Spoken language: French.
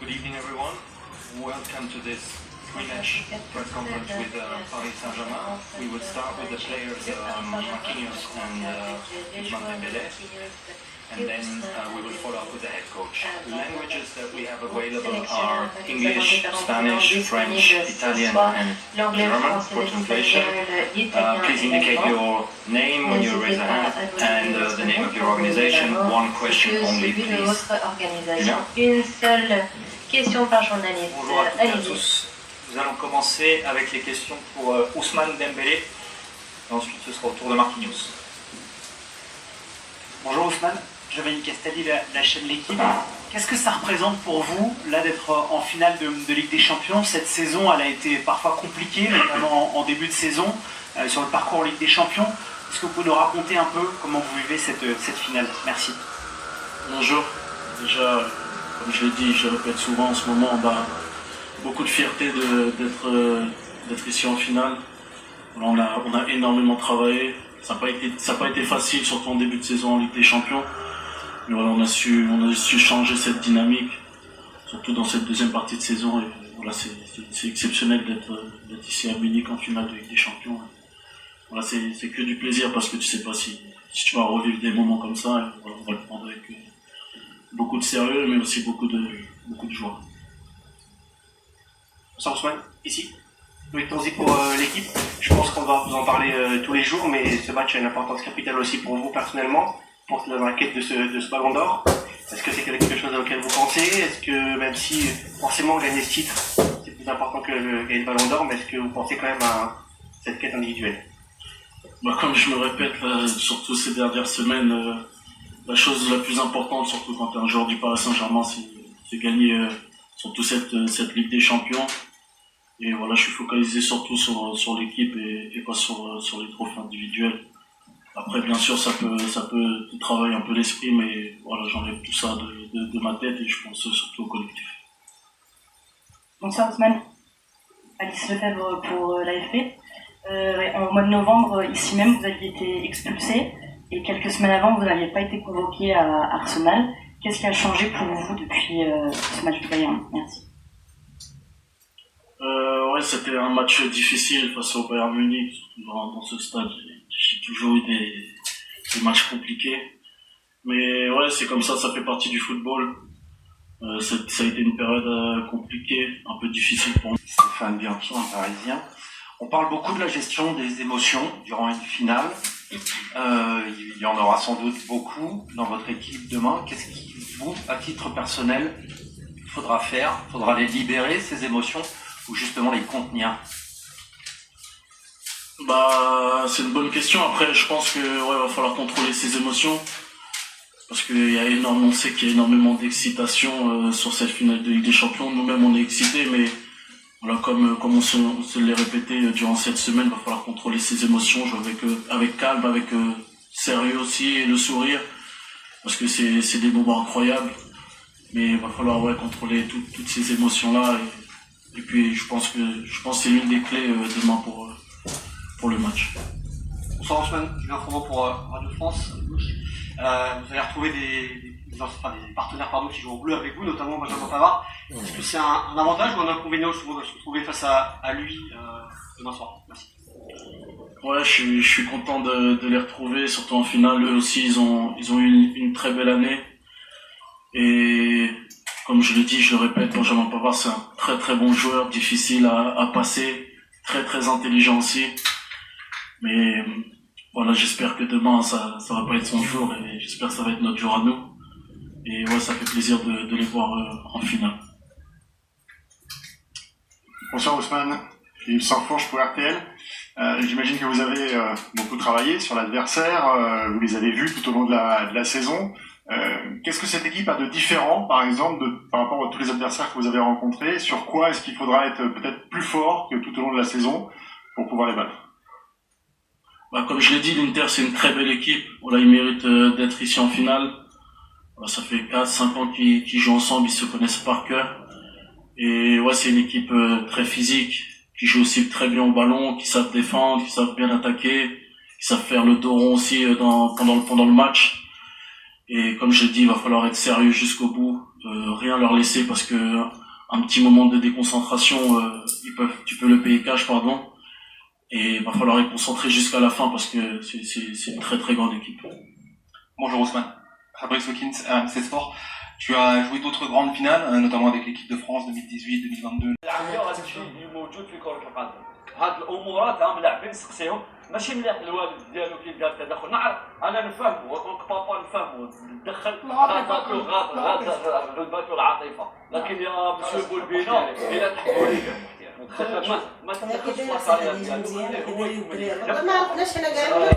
Good evening, everyone. Welcome to this pre-match press conference with Paris Saint-Germain. We will start with the players Marquinhos and Ousmane Dembélé, and then we will follow up with the head coach. The languages that we have available are English, Spanish, French, Italian, and German for translation. Please indicate your name when you raise a hand and the name of your organization. One question only, please. Une seule question par journaliste. Bonjour à toutes et à tous. Nous allons commencer avec les questions pour Ousmane Dembélé. Et ensuite, ce sera au tour de Marquinhos. Bonjour Ousmane, Giovanni Castelli, la chaîne L'équipe. Qu'est-ce que ça représente pour vous, là, d'être en finale de Ligue des Champions? Cette saison, elle a été parfois compliquée, notamment en début de saison, sur le parcours en Ligue des Champions. Est-ce que vous pouvez nous raconter un peu comment vous vivez cette finale? Merci. Bonjour. Déjà, comme je l'ai dit, je le répète souvent en ce moment, beaucoup de fierté d'être ici en finale. On a énormément travaillé. Ça n'a pas été facile, surtout en début de saison en Ligue des Champions. Mais voilà, on a su changer cette dynamique, surtout dans cette deuxième partie de saison. Et voilà, c'est exceptionnel d'être ici à Munich en finale de Ligue des Champions. Voilà, c'est que du plaisir parce que tu sais pas si tu vas revivre des moments comme ça. Et voilà, on va le prendre avec beaucoup de sérieux, mais aussi beaucoup de joie. Bonsoir Ousmane, ici. Louis Tonzi pour l'équipe. Je pense qu'on va vous en parler tous les jours, mais ce match a une importance capitale aussi pour vous personnellement, pour la quête de ce ballon d'or. Est-ce que c'est quelque chose auquel vous pensez? Est-ce que même si forcément gagner ce titre, c'est plus important que gagner le ballon d'or, mais est-ce que vous pensez quand même à cette quête individuelle? Comme je me répète, surtout ces dernières semaines, la chose la plus importante, surtout quand tu es un joueur du Paris Saint-Germain, c'est gagner surtout cette Ligue des Champions. Et voilà, je suis focalisé surtout sur l'équipe et pas sur les trophées individuels. Après, bien sûr, ça peut travailler un peu l'esprit, mais voilà, j'enlève tout ça de ma tête et je pense surtout au collectif. Bonsoir Ousmane, Alice Lefebvre pour l'AFP. En mois de novembre, ici même, vous aviez été expulsé et quelques semaines avant, vous n'aviez pas été convoqué à Arsenal. Qu'est-ce qui a changé pour vous depuis ce match de Bayern? Merci. Ouais, c'était un match difficile face au Bayern Munich. Dans ce stade, j'ai toujours eu des matchs compliqués. Mais ouais, c'est comme ça fait partie du football. Ça a été une période compliquée, un peu difficile pour moi. Stéphane Bianchi, un Parisien. On parle beaucoup de la gestion des émotions durant une finale. Il y en aura sans doute beaucoup dans votre équipe demain. Qu'est-ce qui, vous, à titre personnel, faudra faire? Faudra les libérer, ces émotions, ou justement les contenir? C'est une bonne question. Après, je pense que va falloir contrôler ses émotions. Parce on sait qu'il y a énormément d'excitation sur cette finale de Ligue des Champions. Nous-mêmes, on est excités, mais voilà, comme on se l'est répété durant cette semaine, il va falloir contrôler ses émotions, jouer avec calme, avec sérieux aussi, et le sourire, parce que c'est des moments incroyables. Mais il va falloir contrôler toutes ces émotions-là. Et puis je pense que c'est l'une des clés demain pour le match. Bonsoir Ousmane, Julien Fourneau pour Radio France. Vous allez retrouver des partenaires qui jouent au bleu avec vous, notamment Benjamin Pavard. Est-ce que c'est un avantage ou un inconvénient de se retrouver face à lui demain soir? Merci. Ouais, je suis content de les retrouver, surtout en finale. Eux aussi, ils ont eu une très belle année. Et comme je le dis, je le répète, Benjamin Pavard, c'est un très très bon joueur, difficile à passer, très très intelligent aussi. Mais voilà, j'espère que demain ça va pas être son jour et j'espère que ça va être notre jour à nous. Et ouais, ça fait plaisir de les voir en finale. Bonsoir Ousmane, Philippe Sanfourche pour RTL. J'imagine que vous avez beaucoup travaillé sur l'adversaire, vous les avez vus tout au long de la saison. Qu'est-ce que cette équipe a de différent, par exemple, par rapport à tous les adversaires que vous avez rencontrés? Sur quoi est-ce qu'il faudra être peut-être plus fort que tout au long de la saison pour pouvoir les battre? Comme je l'ai dit, l'Inter c'est une très belle équipe. Voilà, ils méritent d'être ici en finale. Voilà, ça fait 4-5 ans qu'ils jouent ensemble, ils se connaissent par cœur. Et ouais, c'est une équipe très physique, qui joue aussi très bien au ballon, qui savent défendre, qui savent bien attaquer, qui savent faire le dos rond aussi pendant le match. Et comme je l'ai dit, il va falloir être sérieux jusqu'au bout. rien leur laisser parce que un petit moment de déconcentration, tu peux le payer cash, pardon. Et il va falloir être concentré jusqu'à la fin parce que c'est une très très grande équipe. Bonjour Ousmane, Fabrice Hawkins, RMC Sport. Tu as joué d'autres grandes finales, notamment avec l'équipe de France 2018-2022. هاد الامورات هم لاعبين نسقسيهم ماشي مليح الوالد ديالو كي دار تدخل نعرف انا نفهمو وطونك بابا نفهمو ندخل غلباتو العاطفه لكن يا مسيو بولبينا الى تحكوا لي ما تدخلش في الصاليات ديالو ما عرفناش حنا كاع